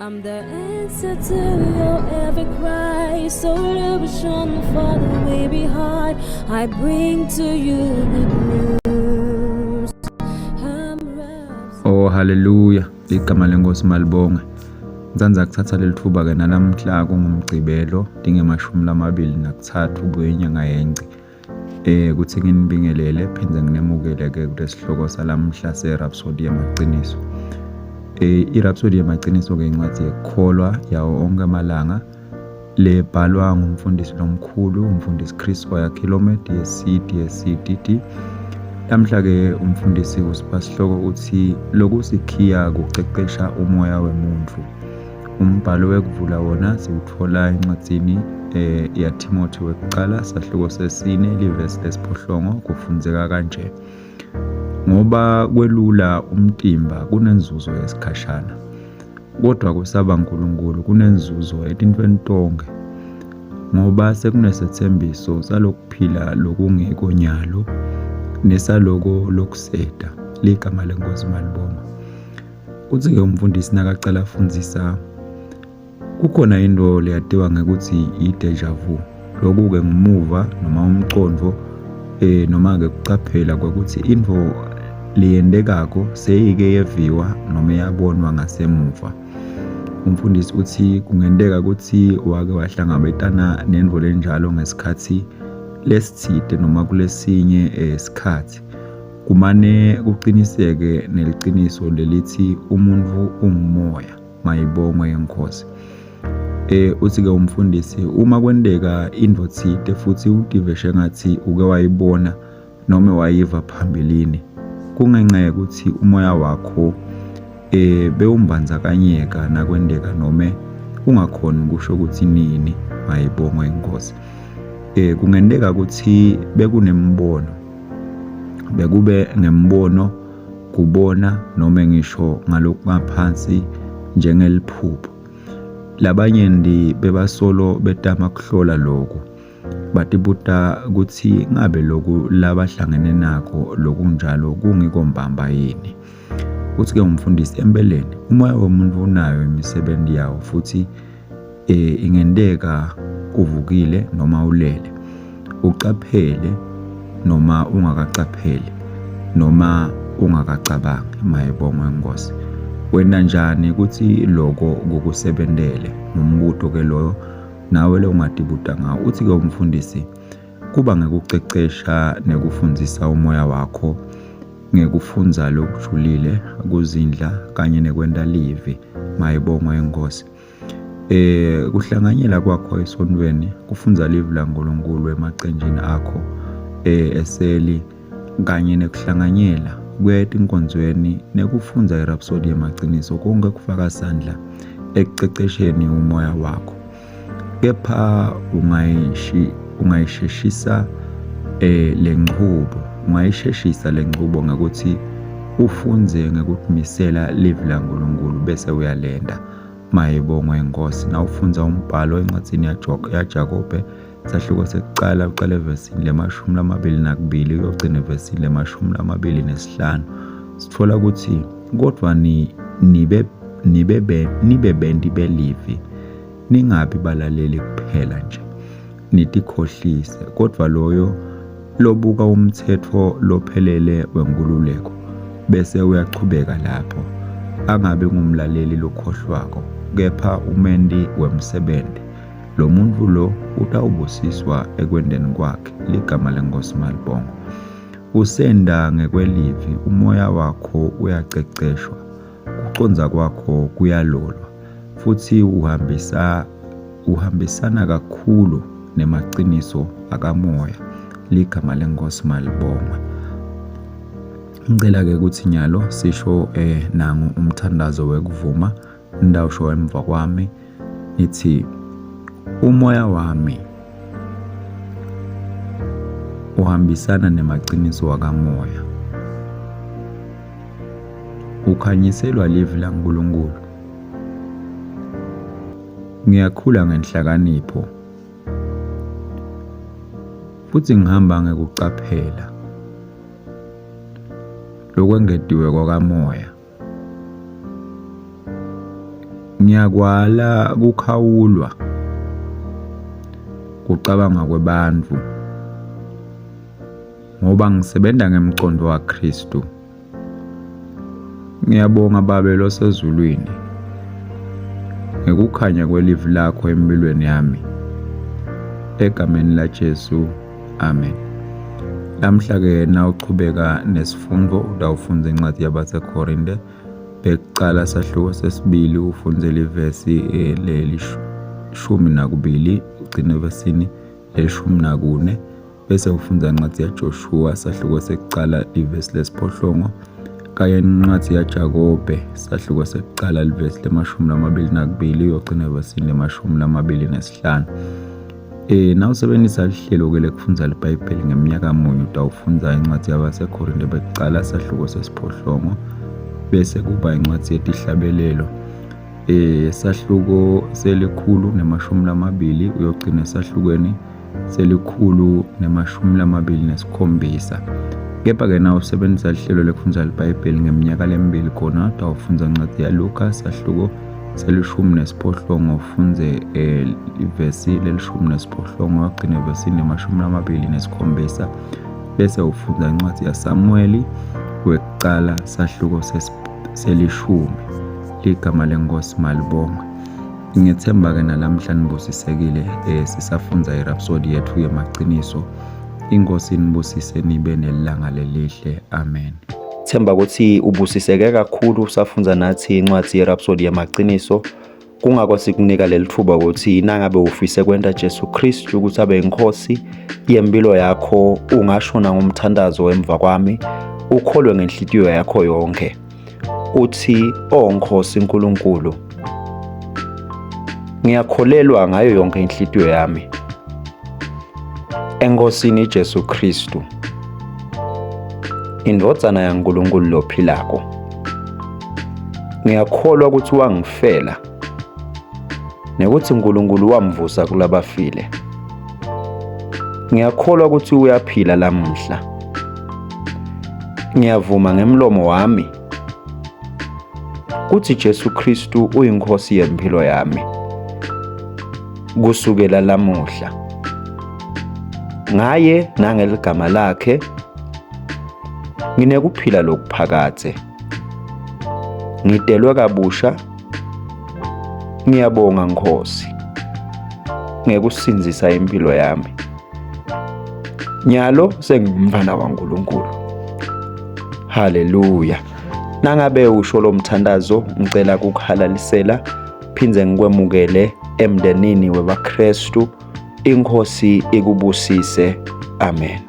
I'm the answer to your every cry. So illusion for the way behind. I bring to you good news. Oh haleluya, igama lenkosi malibonge. Ngizanza kuthatha leli thuba ke nalamhla kungumgcibelo dinge-23 kwenyanga yenci. Kuthi nginibingelele phinde nginemukele ke kulesihloko salamhla se-Rhapsody yamaqiniso. I-Rhapsody yamaqiniso ke incwadi yekukholwa yawo onke amalanga lebhalwa ngumfundisi lomkhulu umfundisi Chris Kilomet ye-CDD. Lamhla ke umfundisi usipasihloko uthi lokusikhiya kucecesha umoya wemuntu. Umbhalo wekuvula wona siwuthola encwadini yaTimothy wekuqala sahluko sesine livesi lesiphohlongo kufunzeka kanje. Ngoba kwelula umtimba kunenzuzo yesikhashana, kodwa kusaba uNkulunkulu kunenzuzo etintweni tonke. Ngoba sekunesethembiso salokuphila lokungekho nyalo nesaloko lokuseda ligama lenkosi malibonga. Uthi ke umfundisi nakacala afundzisa kukhona into leyatiwa ngekuthi i-deja vu. Lokhu ke ngumuva noma umcondvo noma ke kucaphela kwekuthi into liyendekako seyike yeviwa noma yabonwa ngasemuva. Umfundisi uthi kungendeka ukuthi wake wahlangabetana nendvo lenjalo ngesikhathi lesithide noma kulesinye isikhathi. Kumane kuqiniseke neliqiniso lelithi umuntu ungumoya mayibongwe yenkosi. Uthi ke umfundisi uma kwendeka into thide futhi udive ngathi uke wayibona noma wayiva phambilini, kungenxa ukuthi umoya wakho bewumbandzakanyeka nakwendeka noma ungakhoni kusho ukuthi nini mayibongwe inkosi. Kungendeka ukuthi bekube ngembono kubona noma ngisho ngalokungaphansi njengeliphupho. Labanye ndi bebasolo betama kuhlola lokho batibuta ukuthi ngabe lokhu labahlangene nako lokunjalo kungikombamba yini. Uthi ke umfundisi empeleni umoya womuntu unayo imisebenzi yawo futhi ingendeka uvukile noma ulele, ucaphele noma ungakacapheli noma ungakacabangi mayibongwe inkosi. Wena njani ukuthi lokho kukusebentele ngumbutho ke loyo nawe le ungadibuta ngawo. Uthi ke umfundisi kuba ngekucecesha nekufundzisa umoya wakho ngekufunza lokujulile kuzindla kanye nekwenta livi mayibongwe inkosi. Kuhlanganyela kwakho esontweni kufunza livi laNkulunkulu emacenjini akho eseli kanye nekuhlanganyela kwetinkonzweni nekufunza iRhapsody yamaqiniso konke kufaka sandla ekucecesheni umoya wakho. Kepha ungayisheshisa le nqubo ngakuthi ufunze ngekumisela livi laNkulunkulu bese uyalenda mayibongwe inkosi. Nawufunza umbhalo encwadini yaJakobe sahluko sekuqala uqale evesini le-22 uyogcina evesini le-25 sithola ukuthi kodwa nibe bendi belivi ningabi balaleli kuphela nje nitikhohlise, kodwa loyo lobuka umthetho lophelele wenkululeko bese uyachubeka lapho angabe ngumlaleli lokhohlwako kepha umendi wemsebenzi. Lo muntu lo utawubusiswa ekwendeni kwakhe ligama lenkosi malibonga. Usenda ngekwelivi umoya wakho uyaceceshwa, kuconza kwakho kuyalolwa futhi uhambisana kakhulu nemaqiniso akamoya ligama lenkosi malibonga. Ngicela ke ukuthi nyalo sisho nangu umthandazo wekuvuma ndawusho emva kwami ithi umoya wami uhambisana nemaqiniso akamoya, ukhanyiselwa livi laNkulunkulu. Ngiyakhula ngenhlakanipho futhi ngihamba ngekucaphela lokwengetiwe kwakamoya. Ngiyakwala kukhawulwa kucabanga kwebantu ngoba ngisebenza ngemcondo kaKristu. Ngiyabonga Baba losezulwini ngekukhanya kwelivi lakho empilweni yami. Egameni laJesu, amen. Namhla-ke nawuchubeka nesifundo utawufunda incwadi yabaseKorinte bekucala sahluko sesibili ufundzele ivesi le-12 ugcine evesini le-14 bese ufundza incwadi yaJoshua sahluko sekucala ivesi le-8 kanye nencwadi yaJakobe sahluko sekucala ivesi le-22 uyogcina evesini le-25. Nawusebenzisa lihlelo-ke lekufundza libhayibheli ngeminyaka munye utawufundza incwadi yabaseKorinte bekucala sahluko sesi-8 bese kuba incwadi yetihlabelelo sahluko se-120 uyogcina esahlukweni se-127. Kepha-ke nawusebenzisa lihlelo lekufundza libhayibheli ngeminyaka lemibili khona utawufundza incwadi yaLuka sahluko se-18 ufundze ivesi le-18 wagcina evesini le-27 bese ufundza incwadi yaSamueli wekucala sahluko se-10. Ligama leNkosi malibongwe. Ngithemba-ke nalamhla nibusisekile sisafundza irhapsodi yethu yemaqiniso. Inkosi nibusise nibe nelanga lelihle, amen. Themba ukuthi ubusiseke kakhulu usafundza nathi incwadi yerhapsodi yamaqiniso. Kungako sikunika leli thuba ukuthi nangabe ufise kwenta Jesu Kristu ukuthi abe inkosi yempilo yakho, ungashona ngomthandazo emva kwami, ukholwe ngenhliziyo yakho yonke uthi, Nkosi nkulunkulu, ngiyakholelwa ngayo yonke inhliziyo yami enkosini Jesu Kristu, indvodzana yaNkulunkulu lophilako. Ngiyakholwa ukuthi wangifela nekuthi uNkulunkulu wamvusa kulabafile. Ngiyakholwa ukuthi uyaphila lamuhla. Ngiyavuma ngemlomo wami ukuthi Jesu Kristu uyinkosi yempilo yami kusukela lamuhla. Ngaye nangeligama lakhe nginekuphila lokuphakathe. Ngidelwe kabusha. Ngiyabonga Nkosi ngekusinzisa impilo yami. Nyalo sengumntwana kaNkulunkulu. Haleluya. Nangabe usho lo mthandazo ngicela ukuhalalisela phindze ngikwemukele emndenini webaKristu. Inkosi ikubusise. Amen.